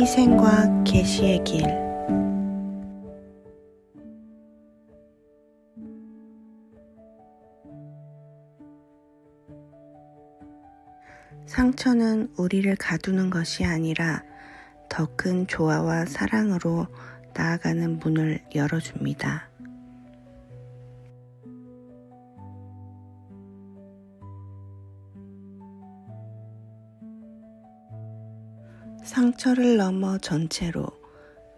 희생과 계시의 길. 상처는 우리를 가두는 것이 아니라 더 큰 조화와 사랑으로 나아가는 문을 열어줍니다. 상처를 넘어 전체로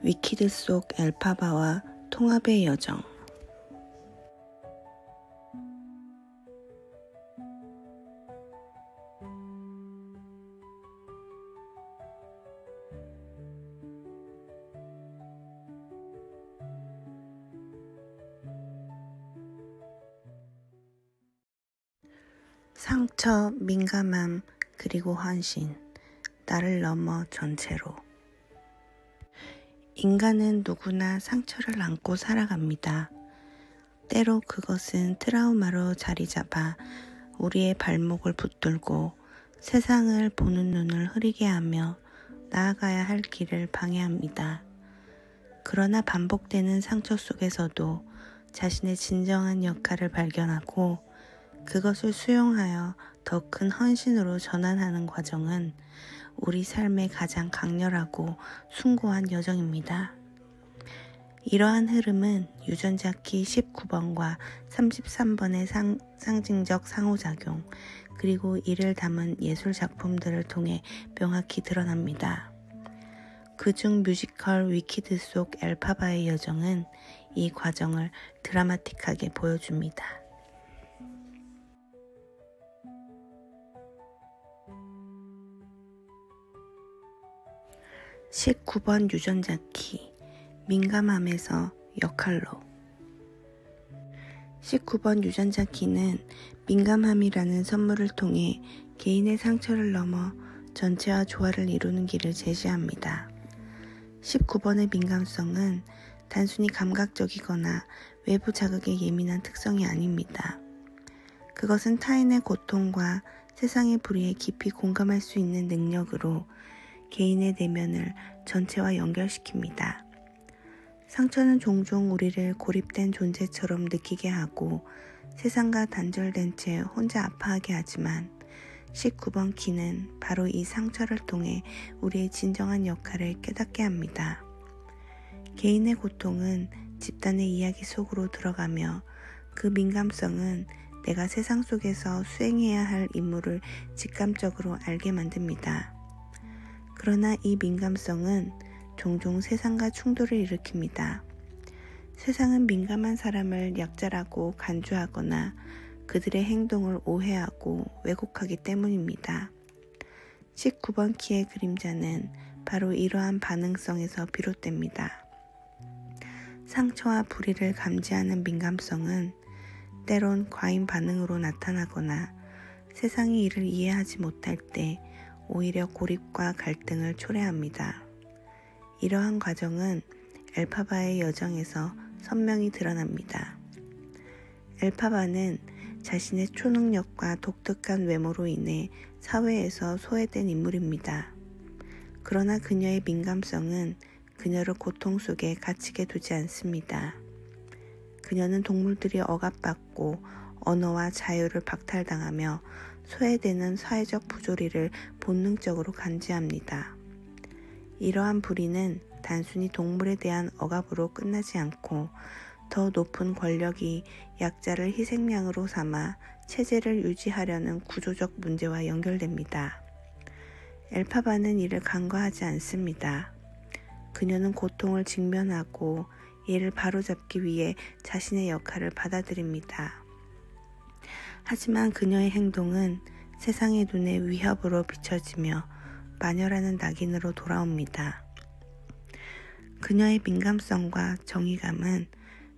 위키드 속 엘파바와 통합의 여정. 상처, 민감함, 그리고 헌신. 나를 넘어 전체로. 인간은 누구나 상처를 안고 살아갑니다. 때로 그것은 트라우마로 자리 잡아 우리의 발목을 붙들고 세상을 보는 눈을 흐리게 하며 나아가야 할 길을 방해합니다. 그러나 반복되는 상처 속에서도 자신의 진정한 역할을 발견하고 그것을 수용하여 더 큰 헌신으로 전환하는 과정은 우리 삶의 가장 강렬하고 숭고한 여정입니다. 이러한 흐름은 유전자키 19번과 33번의 상징적 상호작용, 그리고 이를 담은 예술 작품들을 통해 명확히 드러납니다. 그중 뮤지컬 위키드 속 엘파바의 여정은 이 과정을 드라마틱하게 보여줍니다. 19번 유전자키, 민감함에서 역할로. 19번 유전자키는 민감함이라는 선물을 통해 개인의 상처를 넘어 전체와 조화를 이루는 길을 제시합니다. 19번의 민감성은 단순히 감각적이거나 외부 자극에 예민한 특성이 아닙니다. 그것은 타인의 고통과 세상의 불의에 깊이 공감할 수 있는 능력으로 개인의 내면을 전체와 연결시킵니다. 상처는 종종 우리를 고립된 존재처럼 느끼게 하고 세상과 단절된 채 혼자 아파하게 하지만 19번 키는 바로 이 상처를 통해 우리의 진정한 역할을 깨닫게 합니다. 개인의 고통은 집단의 이야기 속으로 들어가며 그 민감성은 내가 세상 속에서 수행해야 할 임무를 직감적으로 알게 만듭니다. 그러나 이 민감성은 종종 세상과 충돌을 일으킵니다. 세상은 민감한 사람을 약자라고 간주하거나 그들의 행동을 오해하고 왜곡하기 때문입니다. 19번 키의 그림자는 바로 이러한 반응성에서 비롯됩니다. 상처와 불의를 감지하는 민감성은 때론 과잉 반응으로 나타나거나 세상이 이를 이해하지 못할 때 오히려 고립과 갈등을 초래합니다. 이러한 과정은 엘파바의 여정에서 선명히 드러납니다. 엘파바는 자신의 초능력과 독특한 외모로 인해 사회에서 소외된 인물입니다. 그러나 그녀의 민감성은 그녀를 고통 속에 갇히게 두지 않습니다. 그녀는 동물들이 억압받고 언어와 자유를 박탈당하며 소외되는 사회적 부조리를 본능적으로 감지합니다. 이러한 불의는 단순히 동물에 대한 억압으로 끝나지 않고 더 높은 권력이 약자를 희생양으로 삼아 체제를 유지하려는 구조적 문제와 연결됩니다. 엘파바는 이를 간과하지 않습니다. 그녀는 고통을 직면하고 이를 바로잡기 위해 자신의 역할을 받아들입니다. 하지만 그녀의 행동은 세상의 눈에 위협으로 비춰지며 마녀라는 낙인으로 돌아옵니다. 그녀의 민감성과 정의감은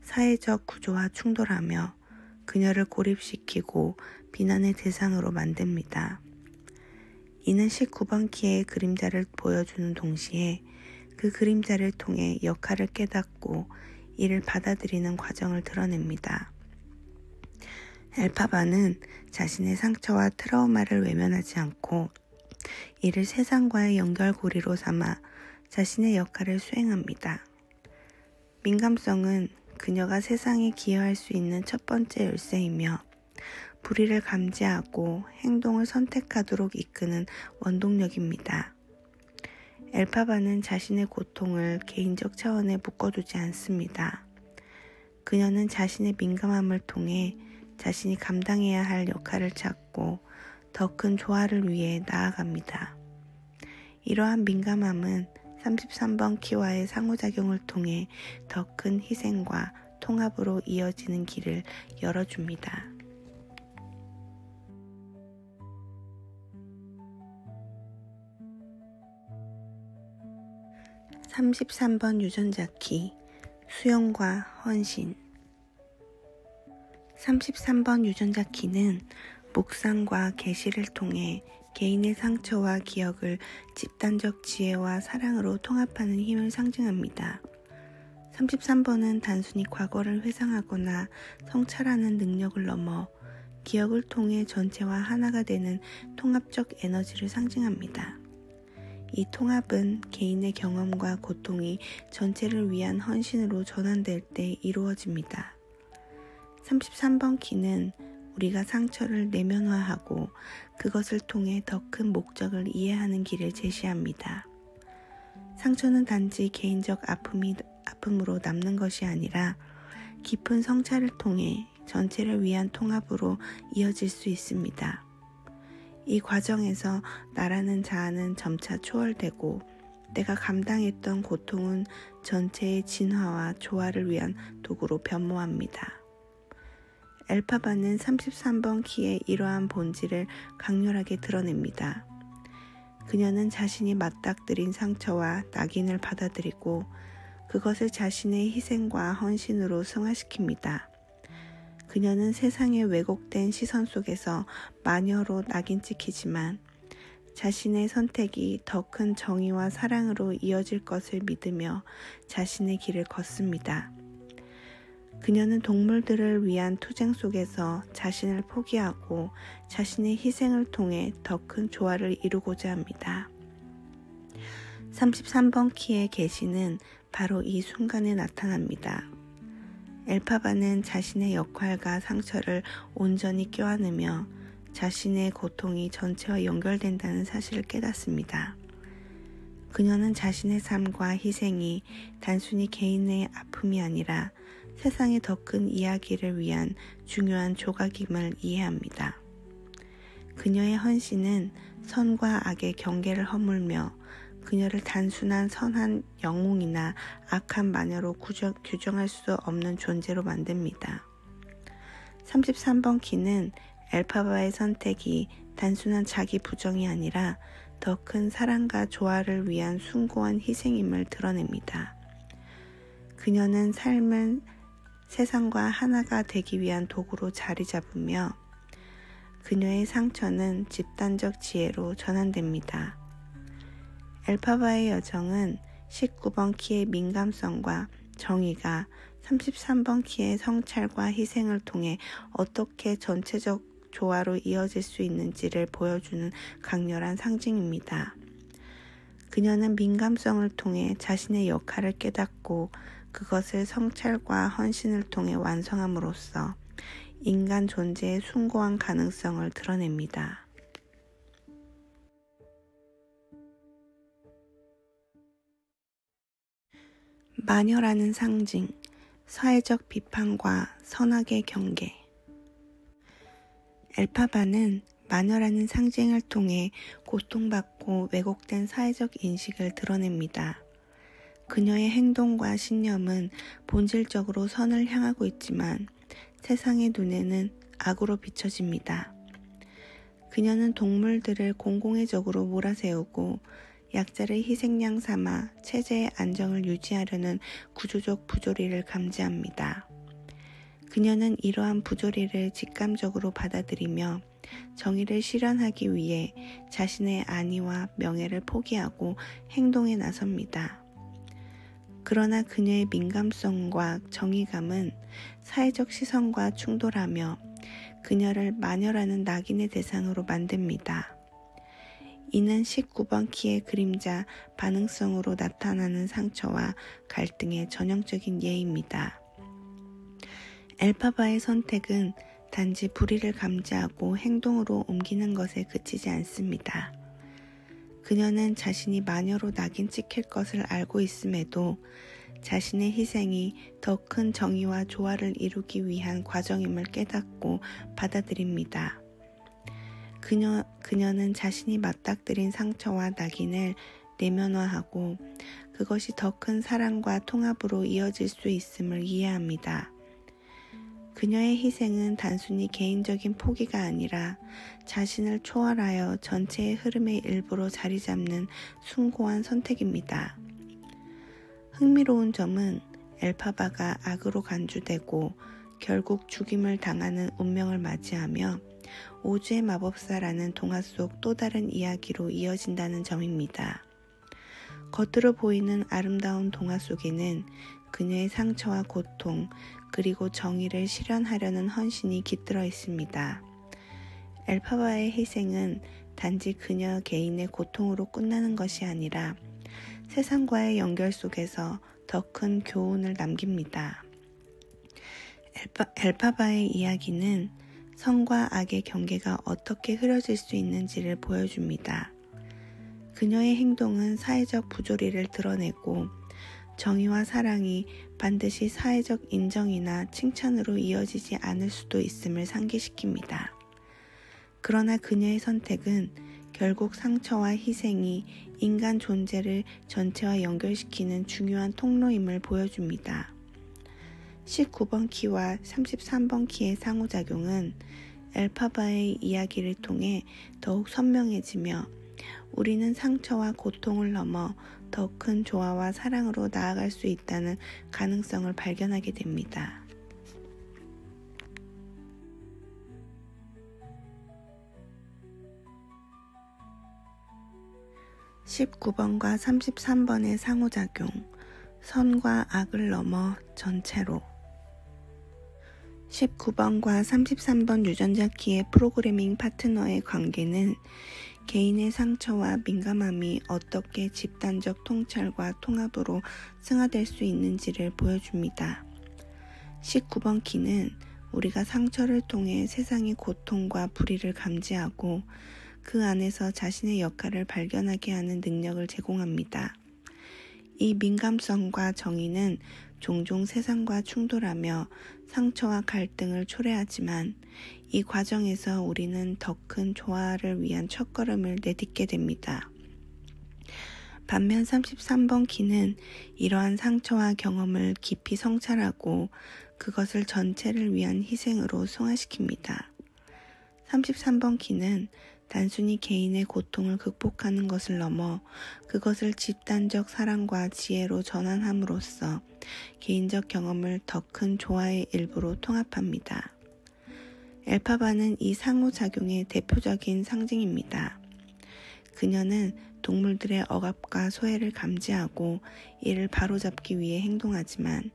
사회적 구조와 충돌하며 그녀를 고립시키고 비난의 대상으로 만듭니다. 이는 19번 키의 그림자를 보여주는 동시에 그 그림자를 통해 역할을 깨닫고 이를 받아들이는 과정을 드러냅니다. 엘파바는 자신의 상처와 트라우마를 외면하지 않고 이를 세상과의 연결고리로 삼아 자신의 역할을 수행합니다. 민감성은 그녀가 세상에 기여할 수 있는 첫 번째 열쇠이며 불의를 감지하고 행동을 선택하도록 이끄는 원동력입니다. 엘파바는 자신의 고통을 개인적 차원에 묶어두지 않습니다. 그녀는 자신의 민감함을 통해 자신이 감당해야 할 역할을 찾고 더 큰 조화를 위해 나아갑니다. 이러한 민감함은 33번 키와의 상호작용을 통해 더 큰 희생과 통합으로 이어지는 길을 열어줍니다. 33번 유전자 키, 수용과 헌신. 33번 유전자 키는 묵상과 계시를 통해 개인의 상처와 기억을 집단적 지혜와 사랑으로 통합하는 힘을 상징합니다. 33번은 단순히 과거를 회상하거나 성찰하는 능력을 넘어 기억을 통해 전체와 하나가 되는 통합적 에너지를 상징합니다. 이 통합은 개인의 경험과 고통이 전체를 위한 헌신으로 전환될 때 이루어집니다. 33번 키는 우리가 상처를 내면화하고 그것을 통해 더 큰 목적을 이해하는 길을 제시합니다. 상처는 단지 개인적 아픔으로 남는 것이 아니라 깊은 성찰을 통해 전체를 위한 통합으로 이어질 수 있습니다. 이 과정에서 나라는 자아는 점차 초월되고 내가 감당했던 고통은 전체의 진화와 조화를 위한 도구로 변모합니다. 엘파바는 33번 키의 이러한 본질을 강렬하게 드러냅니다. 그녀는 자신이 맞닥뜨린 상처와 낙인을 받아들이고 그것을 자신의 희생과 헌신으로 승화시킵니다. 그녀는 세상의 왜곡된 시선 속에서 마녀로 낙인 찍히지만 자신의 선택이 더 큰 정의와 사랑으로 이어질 것을 믿으며 자신의 길을 걷습니다. 그녀는 동물들을 위한 투쟁 속에서 자신을 포기하고 자신의 희생을 통해 더 큰 조화를 이루고자 합니다. 33번 키의 계시는 바로 이 순간에 나타납니다. 엘파바는 자신의 역할과 상처를 온전히 껴안으며 자신의 고통이 전체와 연결된다는 사실을 깨닫습니다. 그녀는 자신의 삶과 희생이 단순히 개인의 아픔이 아니라 세상의 더 큰 이야기를 위한 중요한 조각임을 이해합니다. 그녀의 헌신은 선과 악의 경계를 허물며 그녀를 단순한 선한 영웅이나 악한 마녀로 규정할 수 없는 존재로 만듭니다. 33번 키는 엘파바의 선택이 단순한 자기 부정이 아니라 더 큰 사랑과 조화를 위한 숭고한 희생임을 드러냅니다. 그녀는 삶은 세상과 하나가 되기 위한 도구로 자리 잡으며 그녀의 상처는 집단적 지혜로 전환됩니다. 엘파바의 여정은 19번 키의 민감성과 정의가 33번 키의 성찰과 희생을 통해 어떻게 전체적 조화로 이어질 수 있는지를 보여주는 강렬한 상징입니다. 그녀는 민감성을 통해 자신의 역할을 깨닫고 그것을 성찰과 헌신을 통해 완성함으로써 인간 존재의 숭고한 가능성을 드러냅니다. 마녀라는 상징, 사회적 비판과 선악의 경계. 엘파바는 마녀라는 상징을 통해 고통받고 왜곡된 사회적 인식을 드러냅니다. 그녀의 행동과 신념은 본질적으로 선을 향하고 있지만 세상의 눈에는 악으로 비춰집니다. 그녀는 동물들을 공공의적으로 몰아세우고 약자를 희생양 삼아 체제의 안정을 유지하려는 구조적 부조리를 감지합니다. 그녀는 이러한 부조리를 직감적으로 받아들이며 정의를 실현하기 위해 자신의 안위와 명예를 포기하고 행동에 나섭니다. 그러나 그녀의 민감성과 정의감은 사회적 시선과 충돌하며 그녀를 마녀라는 낙인의 대상으로 만듭니다. 이는 19번 키의 그림자 반응성으로 나타나는 상처와 갈등의 전형적인 예입니다. 엘파바의 선택은 단지 불의를 감지하고 행동으로 옮기는 것에 그치지 않습니다. 그녀는 자신이 마녀로 낙인 찍힐 것을 알고 있음에도 자신의 희생이 더 큰 정의와 조화를 이루기 위한 과정임을 깨닫고 받아들입니다. 그녀는 자신이 맞닥뜨린 상처와 낙인을 내면화하고 그것이 더 큰 사랑과 통합으로 이어질 수 있음을 이해합니다. 그녀의 희생은 단순히 개인적인 포기가 아니라 자신을 초월하여 전체의 흐름의 일부로 자리 잡는 숭고한 선택입니다. 흥미로운 점은 엘파바가 악으로 간주되고 결국 죽임을 당하는 운명을 맞이하며 오즈의 마법사라는 동화 속 또 다른 이야기로 이어진다는 점입니다. 겉으로 보이는 아름다운 동화 속에는 그녀의 상처와 고통, 그리고 정의를 실현하려는 헌신이 깃들어 있습니다. 엘파바의 희생은 단지 그녀 개인의 고통으로 끝나는 것이 아니라 세상과의 연결 속에서 더 큰 교훈을 남깁니다. 엘파바의 이야기는 선과 악의 경계가 어떻게 흐려질 수 있는지를 보여줍니다. 그녀의 행동은 사회적 부조리를 드러내고 정의와 사랑이 반드시 사회적 인정이나 칭찬으로 이어지지 않을 수도 있음을 상기시킵니다. 그러나 그녀의 선택은 결국 상처와 희생이 인간 존재를 전체와 연결시키는 중요한 통로임을 보여줍니다. 19번 키와 33번 키의 상호작용은 엘파바의 이야기를 통해 더욱 선명해지며 우리는 상처와 고통을 넘어 더 큰 조화와 사랑으로 나아갈 수 있다는 가능성을 발견하게 됩니다. (19번과 33번의) 상호작용, 선과 악을 넘어 전체로. 19번과 33번 유전자 키의 프로그래밍 파트너의 관계는 개인의 상처와 민감함이 어떻게 집단적 통찰과 통합으로 승화될 수 있는지를 보여줍니다. 19번 키는 우리가 상처를 통해 세상의 고통과 불의를 감지하고 그 안에서 자신의 역할을 발견하게 하는 능력을 제공합니다. 이 민감성과 정의는 종종 세상과 충돌하며 상처와 갈등을 초래하지만 이 과정에서 우리는 더 큰 조화를 위한 첫걸음을 내딛게 됩니다. 반면 33번 키는 이러한 상처와 경험을 깊이 성찰하고 그것을 전체를 위한 희생으로 승화시킵니다. 33번 키는 단순히 개인의 고통을 극복하는 것을 넘어 그것을 집단적 사랑과 지혜로 전환함으로써 개인적 경험을 더 큰 조화의 일부로 통합합니다. 엘파바는 이 상호작용의 대표적인 상징입니다. 그녀는 동물들의 억압과 소외를 감지하고 이를 바로잡기 위해 행동하지만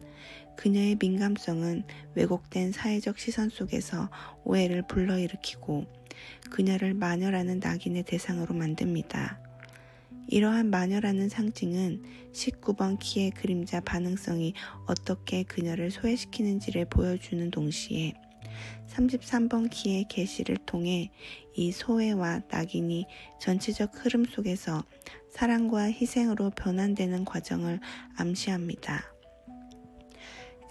그녀의 민감성은 왜곡된 사회적 시선 속에서 오해를 불러일으키고 그녀를 마녀라는 낙인의 대상으로 만듭니다. 이러한 마녀라는 상징은 19번 키의 그림자 반응성이 어떻게 그녀를 소외시키는지를 보여주는 동시에 33번 키의 계시를 통해 이 소외와 낙인이 전체적 흐름 속에서 사랑과 희생으로 변환되는 과정을 암시합니다.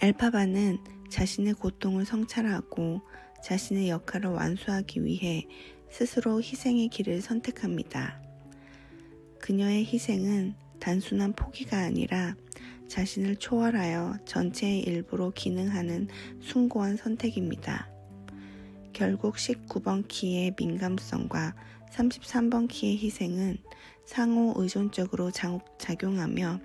엘파바는 자신의 고통을 성찰하고 자신의 역할을 완수하기 위해 스스로 희생의 길을 선택합니다. 그녀의 희생은 단순한 포기가 아니라 자신을 초월하여 전체의 일부로 기능하는 숭고한 선택입니다. 결국 19번 키의 민감성과 33번 키의 희생은 상호 의존적으로 작용하며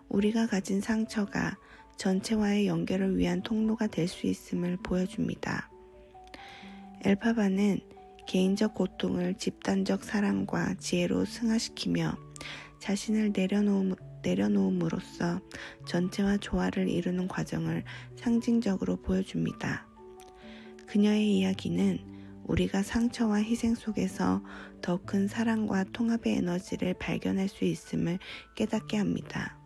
우리가 가진 상처가 전체와의 연결을 위한 통로가 될 수 있음을 보여줍니다. 엘파바는 개인적 고통을 집단적 사랑과 지혜로 승화시키며 자신을 내려놓음으로써 전체와 조화를 이루는 과정을 상징적으로 보여줍니다. 그녀의 이야기는 우리가 상처와 희생 속에서 더 큰 사랑과 통합의 에너지를 발견할 수 있음을 깨닫게 합니다.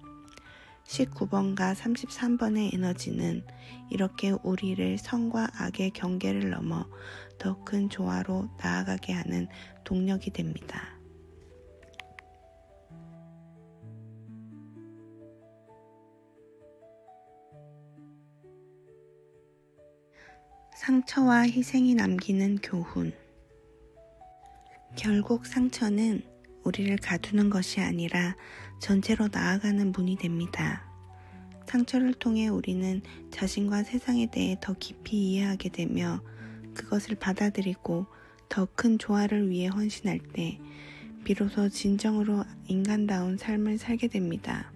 19번과 33번의 에너지는 이렇게 우리를 선과 악의 경계를 넘어 더 큰 조화로 나아가게 하는 동력이 됩니다. 상처와 희생이 남기는 교훈. 결국 상처는 우리를 가두는 것이 아니라 전체로 나아가는 문이 됩니다. 상처를 통해 우리는 자신과 세상에 대해 더 깊이 이해하게 되며 그것을 받아들이고 더 큰 조화를 위해 헌신할 때 비로소 진정으로 인간다운 삶을 살게 됩니다.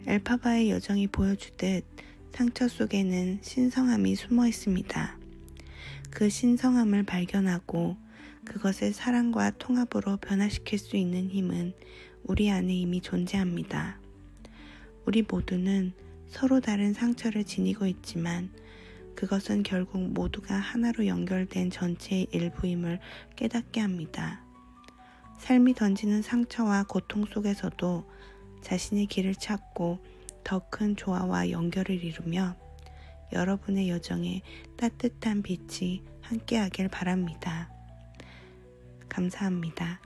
엘파바의 여정이 보여주듯 상처 속에는 신성함이 숨어 있습니다. 그 신성함을 발견하고 그것을 사랑과 통합으로 변화시킬 수 있는 힘은 우리 안에 이미 존재합니다. 우리 모두는 서로 다른 상처를 지니고 있지만 그것은 결국 모두가 하나로 연결된 전체의 일부임을 깨닫게 합니다. 삶이 던지는 상처와 고통 속에서도 자신의 길을 찾고 더 큰 조화와 연결을 이루며 여러분의 여정에 따뜻한 빛이 함께하길 바랍니다. 감사합니다.